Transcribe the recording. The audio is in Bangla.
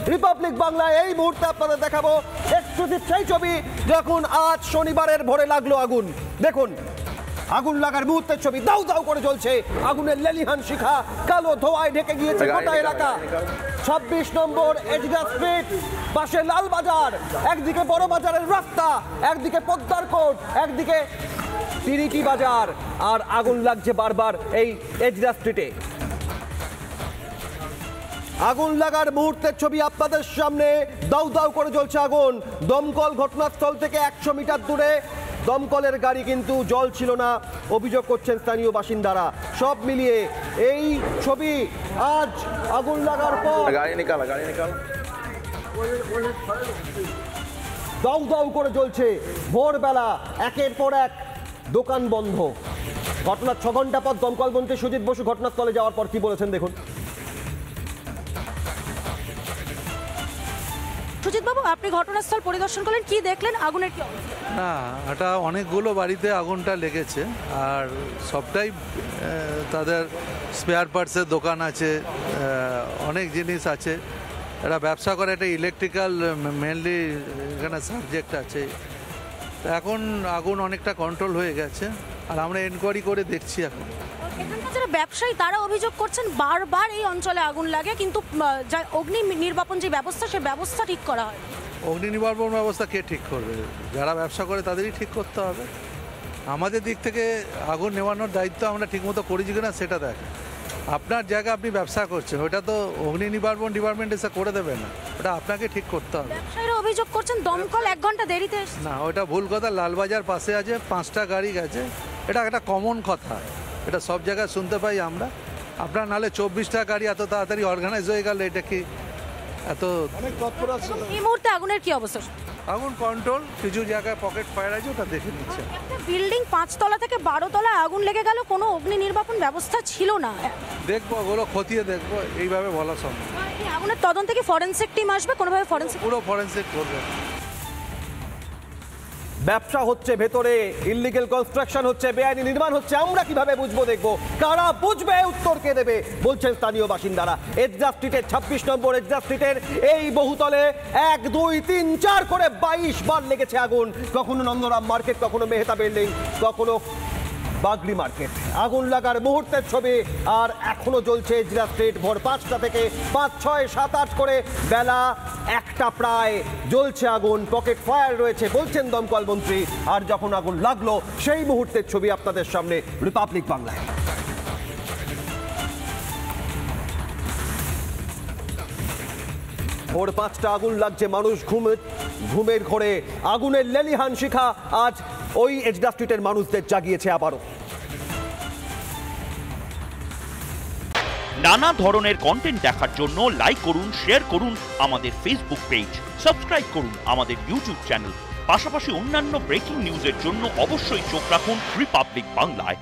রিপাবলিক বাংলায় এই মুহূর্তে আপনাদের দেখাবো এক্সক্লুসিভ সেই ছবি। যখন আজ শনিবারের ভোরে লাগলো আগুন, দেখুন আগুন লাগার মুহূর্তের ছবি। দাউ দাউ করে জ্বলছে আগুনের লেলিহান শিখা, কালো ধোঁয়ায় ঢেকে গিয়েছে গোটা এলাকা। 26 নম্বর এজগা স্ট্রিট, পাশে লালবাজার, একদিকে বড় বাজারের রাস্তা, একদিকে পদ্মার কোট, একদিকে তিরিটি বাজার, আর আগুন লাগছে বারবার এই এজগা স্ট্রিটে। আগুন লাগার মুহূর্তের ছবি আপনাদের সামনে। দাউ দাউ করে জ্বলছে আগুন। দমকল ঘটনাস্থল থেকে 100 মিটার দূরে। দমকলের গাড়ি কিন্তু জল ছিল না, অভিযোগ করছেন স্থানীয় বাসিন্দারা। সব মিলিয়ে এই ছবি আজ আগুন লাগার পর দাউ দাউ করে জ্বলছে। ভোরবেলা একের পর এক দোকান বন্ধ। ঘটনার 6 ঘন্টা পর দমকল মন্ত্রী সুজিত বসু ঘটনাস্থলে যাওয়ার পর কি বলেছেন দেখুন। সুজিত বাবু, আপনি ঘটনাস্থল পরিদর্শন করলেন, কি দেখলেন? আগুনের কি অবস্থা? না, এটা অনেকগুলো বাড়িতে আগুনটা লেগেছে, আর সবটাই তাদের স্পেয়ার পার্টসের দোকান আছে, অনেক জিনিস আছে। এরা ব্যবসা করে, একটা ইলেকট্রিক্যাল মেনলি এখানে সাবজেক্ট আছে। এখন আগুন অনেকটা কন্ট্রোল হয়ে গেছে, আর আমরা এনকোয়ারি করে দেখছি। এখন এখানকার যারা ব্যবসায়ী তারা অভিযোগ করছেন বারবার এই অঞ্চলে আগুন লাগে, কিন্তু অগ্নি নির্বাপন যে ব্যবস্থা, সে ব্যবস্থা ঠিক করা হয়। অগ্নি নির্বাপন ব্যবস্থা কে ঠিক করবে? যারা ব্যবসা করে তাদেরই ঠিক করতে হবে। আমাদের দিক থেকে আগুন নেভানোর দায়িত্ব আমরা ঠিকমতো করেছি কিনা সেটা দেখে। আপনার জায়গা আপনি ব্যবসা করছেন, ওটা তো অগ্নি নির্বাপন ডিপার্টমেন্ট এসে করে দেবে না, ওটা আপনাকে ঠিক করতে হবে। ব্যবসায়ীরা অভিযোগ করছেন দমকল 1 ঘন্টা দেরিতে এসেছে। না, ওটা ভুল কথা। লালবাজার পাশে আছে, 5টা গাড়ি গেছে, এটা একটা কমন কথা, এটা সব জায়গায় শুনতে পাই আমরা। আপনার নাহলে 24টা গাড়ি এত তাড়াতাড়ি অর্গানাইজ হয়ে গেল, এটা কি এত অনেক তৎপরতা ছিল? এই মুহূর্তে আগুনের কি অবস্থা? আগুন কন্ট্রোল, কিছু জায়গায় পকেট ফায়ার আছে, ওটা দেখে নিচ্ছে। একটা বিল্ডিং 5 তলা থেকে 12 তলায় আগুন লেগে গেল, কোনো অগ্নি নির্বাপন ব্যবস্থা ছিল না। দেখবো, ওগুলো খতিয়ে দেখবো, এইভাবে বলা সম্ভব। এই আগুনের তদন্তে কি ফরেনসিক টিম আসবে? কোনোভাবে ফরেনসিক? পুরো ফরেনসিক করবে। ব্যবসা হচ্ছে ভেতরে, ইললিগ্যাল কনস্ট্রাকশন হচ্ছে, বেআইনি নির্মাণ হচ্ছে, আমরা কিভাবে বুঝবো? দেখবো কারা বুঝবে, উত্তর কে দেবে, বলছেন স্থানীয় বাসিন্দারা। এজগা স্ট্রিটের 26 নম্বর এজগা স্ট্রিটের এই বহুতলে 1, 2, 3, 4 করে 22 বার লেগেছে আগুন। কখনো নন্দরাম মার্কেট, কখনো মেহতা বিল্ডিং, কখনো বাগড়ি মার্কেট। আগুন লাগার মুহূর্তের ছবি, আর এখনো জ্বলছে এজগা স্ট্রিট। ভোর 5টা থেকে 5, 6, 7, 8 করে বেলা 1টা প্রায় জ্বলছে আগুন। পকেট ফায়ার রয়েছে বলছেন দমকল মন্ত্রী। আর যখন আগুন লাগলো সেই মুহূর্তের ছবি আপনাদের সামনে রিপাবলিক বাংলায়। ভোর 5টা আগুন লাগছে, মানুষ ঘুমের ঘোরে। আগুনের লেলিহান শিখা আজ ওই এজগা স্ট্রিটের মানুষদের জাগিয়েছে আবারও। নানা ধরনের কন্টেন্ট দেখার জন্য লাইক করুন, শেয়ার করুন আমাদের ফেসবুক পেজ, সাবস্ক্রাইব করুন আমাদের ইউটিউব চ্যানেল। পাশাপাশি অন্যান্য ব্রেকিং নিউজের জন্য অবশ্যই চোখ রাখুন রিপাবলিক বাংলায়।